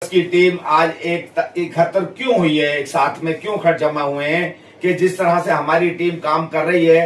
की टीम आज इकट्ठा क्यों हुई है, एक साथ में क्यों खट जमा हुए हैं कि जिस तरह से हमारी टीम काम कर रही है,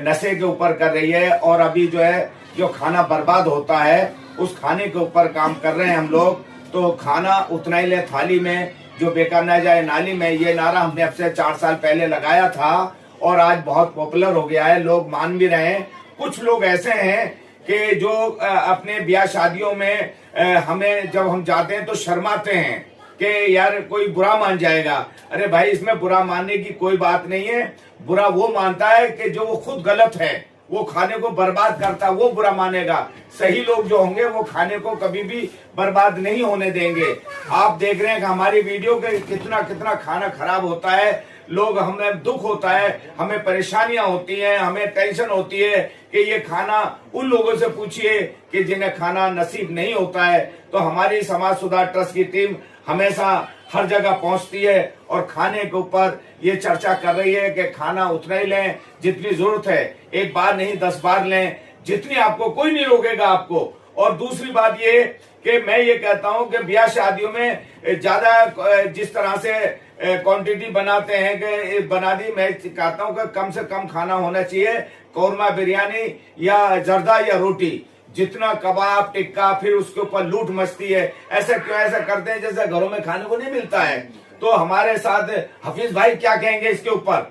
नशे के ऊपर कर रही है और अभी जो खाना बर्बाद होता है उस खाने के ऊपर काम कर रहे हैं हम लोग। तो खाना उतना ही ले थाली में, जो बेकार न जाए नाली में, ये नारा हमने अब से 4 साल पहले लगाया था और आज बहुत पॉपुलर हो गया है, लोग मान भी रहे हैं। कुछ लोग ऐसे हैं कि जो अपने ब्याह शादियों में हमें जब हम जाते हैं तो शर्माते हैं कि यार कोई बुरा मान जाएगा। अरे भाई, इसमें बुरा मानने की कोई बात नहीं है। बुरा वो मानता है कि जो वो खुद गलत है, वो खाने को बर्बाद करता है, वो बुरा मानेगा। सही लोग जो होंगे वो खाने को कभी भी बर्बाद नहीं होने देंगे। आप देख रहे हैं कि हमारी वीडियो के कितना खाना खराब होता है, लोग, हमें दुख होता है, हमें परेशानियां होती हैं, हमें टेंशन होती है कि ये खाना उन लोगों से पूछिए कि जिन्हें खाना नसीब नहीं होता है। तो हमारी समाज सुधार ट्रस्ट की टीम हमेशा हर जगह पहुंचती है और खाने के ऊपर ये चर्चा कर रही है कि खाना उतना ही लें जितनी जरूरत है, एक बार नहीं 10 बार लें, जितनी आपको, कोई नहीं रोकेगा आपको। और दूसरी बात ये कि मैं ये कहता हूं कि ब्याह शादियों में ज्यादा जिस तरह से क्वांटिटी बनाते हैं कि बना दी, मैं कहता हूं कि कम से कम खाना होना चाहिए। कौरमा बिरयानी या जर्दा या रोटी, जितना कबाब टिक्का, फिर उसके ऊपर लूट मचती है। ऐसा क्यों ऐसा करते हैं जैसे घरों में खाने को नहीं मिलता है। तो हमारे साथ हफीज भाई क्या कहेंगे इसके ऊपर?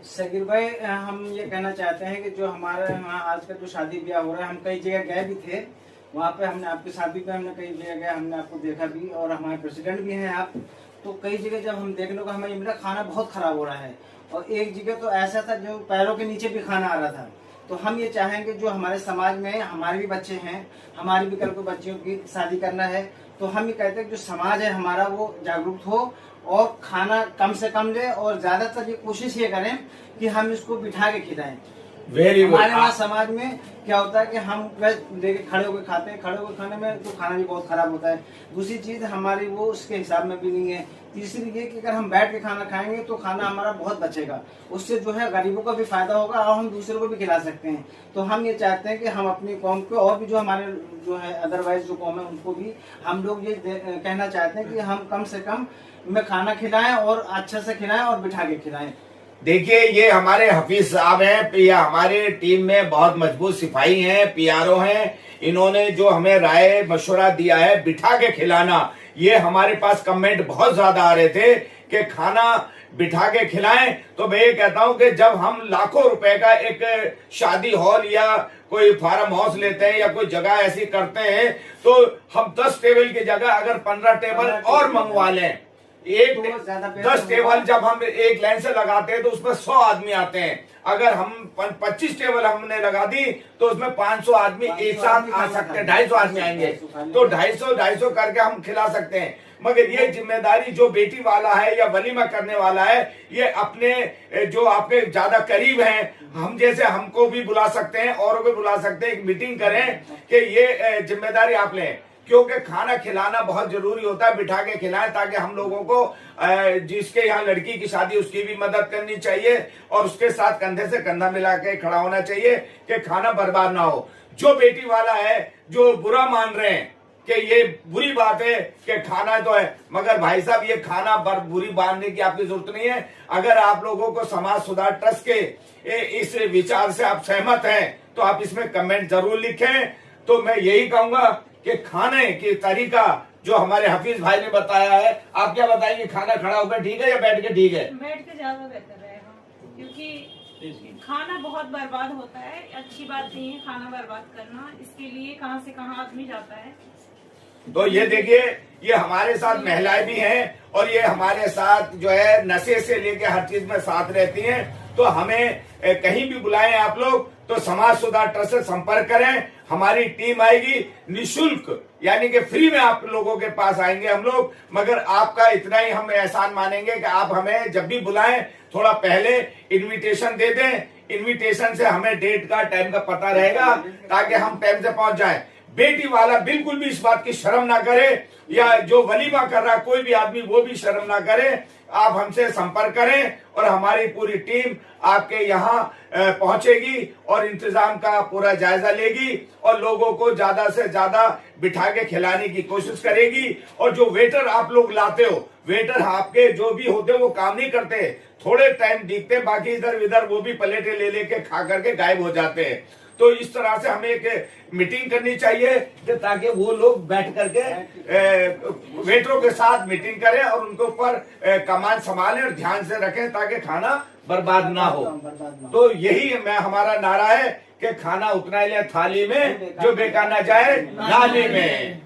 शकील भाई, हम ये कहना चाहते हैं कि जो हमारे यहाँ आजकल जो शादी ब्याह हो रहा है, हम कई जगह गए भी थे, वहाँ पे हमने आपकी शादी पे हमने कई जगह गए, हमने आपको देखा भी और हमारे प्रेसिडेंट भी हैं आप। तो कई जगह जब हम देखने को हमें ये मिला खाना बहुत खराब हो रहा है और एक जगह तो ऐसा था जो पैरों के नीचे भी खाना आ रहा था। तो हम ये चाहेंगे जो हमारे समाज में हमारे भी बच्चे हैं, हमारी भी कल को बच्चियों की शादी करना है, तो हम ये कहते हैं कि जो समाज है हमारा वो जागरूक हो और खाना कम से कम ले और ज्यादातर ये कोशिश ये करें कि हम इसको बिठा के खिलाएं। हमारे वहाँ समाज में क्या होता है कि हम देखे खड़े होकर खाते हैं, खड़े होकर खाने में तो खाना भी बहुत खराब होता है। दूसरी चीज हमारी वो उसके हिसाब में भी नहीं है। तीसरी ये कि अगर हम बैठ के खाना खाएंगे तो खाना हमारा बहुत बचेगा, उससे जो है गरीबों को भी फायदा होगा और हम दूसरों को भी खिला सकते हैं। तो हम ये चाहते हैं कि हम अपनी कौम को और भी जो हमारे जो है अदरवाइज जो कौम है उनको भी हम लोग ये कहना चाहते हैं कि हम कम से कम में खाना खिलाएं और अच्छे से खिलाएं और बिठा के खिलाएं। देखिए, ये हमारे हफीज साहब हैं, हमारे टीम में बहुत मजबूत सिपाही हैं, पीआरओ हैं। इन्होंने जो हमें राय मशवरा दिया है बिठा के खिलाना, ये हमारे पास कमेंट बहुत ज्यादा आ रहे थे कि खाना बिठा के खिलाएं। तो मैं ये कहता हूं कि जब हम लाखों रुपए का एक शादी हॉल या कोई फार्म हाउस लेते हैं या कोई जगह ऐसी करते हैं, तो हम 10 टेबल की जगह अगर 15 टेबल और मंगवा लें, 10 टेबल जब हम एक लाइन से लगाते हैं तो उसमें 100 आदमी आते हैं। अगर हम 25 टेबल हमने लगा दी तो उसमें 500 आदमी एक साथ आ सकते हैं, 250 आदमी आएंगे, तो 250 करके हम खिला सकते हैं। मगर ये जिम्मेदारी जो बेटी वाला है या वलीमा करने वाला है, ये अपने जो आपके ज्यादा करीब हैं, हम जैसे हमको भी बुला सकते हैं, औरों को बुला सकते हैं, एक मीटिंग करें कि ये जिम्मेदारी आप लें, क्योंकि खाना खिलाना बहुत जरूरी होता है। बिठा के खिलाएं ताकि हम लोगों को जिसके यहाँ लड़की की शादी उसकी भी मदद करनी चाहिए और उसके साथ कंधे से कंधा मिला के खड़ा होना चाहिए कि खाना बर्बाद ना हो। जो बेटी वाला है जो बुरा मान रहे हैं कि ये बुरी बात है कि खाना तो है, मगर भाई साहब ये खाना बुरी मानने की आपकी जरूरत नहीं है। अगर आप लोगों को समाज सुधार ट्रस्ट के इस विचार से आप सहमत हैं तो आप इसमें कमेंट जरूर लिखें। तो मैं यही कहूंगा कि खाने की तरीका जो हमारे हफीज भाई ने बताया है, आप क्या बताएंगे? खाना खड़ा होकर ठीक है या बैठ के ठीक है? बैठ के ज्यादा बेहतर रहेगा, क्योंकि खाना बहुत बर्बाद होता है। अच्छी बात नहीं है खाना बर्बाद करना, इसके लिए कहां से कहां आदमी जाता है। तो ये देखिए, ये हमारे साथ महिलाएं भी हैं और ये हमारे साथ जो है नशे से लेके हर चीज में साथ रहती हैं। तो हमें कहीं भी बुलाएं आप लोग तो समाज सुधार ट्रस्ट से संपर्क करें, हमारी टीम आएगी निशुल्क, यानी कि फ्री में आप लोगों के पास आएंगे हम लोग। मगर आपका इतना ही हम एहसान मानेंगे कि आप हमें जब भी बुलाएं थोड़ा पहले इनविटेशन दे दें। इनविटेशन से हमें डेट का टाइम का पता रहेगा ताकि हम टाइम से पहुंच जाएं। बेटी वाला बिल्कुल भी इस बात की शर्म ना करे, या जो वलीमा कर रहा है कोई भी आदमी वो भी शर्म ना करे। आप हमसे संपर्क करें और हमारी पूरी टीम आपके यहाँ पहुंचेगी और इंतजाम का पूरा जायजा लेगी और लोगों को ज्यादा से ज्यादा बिठा के खिलाने की कोशिश करेगी। और जो वेटर आप लोग लाते हो, वेटर आपके जो भी होते वो काम नहीं करते, थोड़े टाइम दिखते, बाकी इधर उधर वो भी प्लेटें ले लेके खा करके गायब हो जाते हैं। तो इस तरह से हमें एक मीटिंग करनी चाहिए कि ताकि वो लोग बैठ करके वेटरों के साथ मीटिंग करें और उनके ऊपर कमान संभालें और ध्यान से रखें ताकि खाना बर्बाद ना हो। तो यही हमारा नारा है कि खाना उतना ही ले थाली में जो बेकार ना जाए नाली में।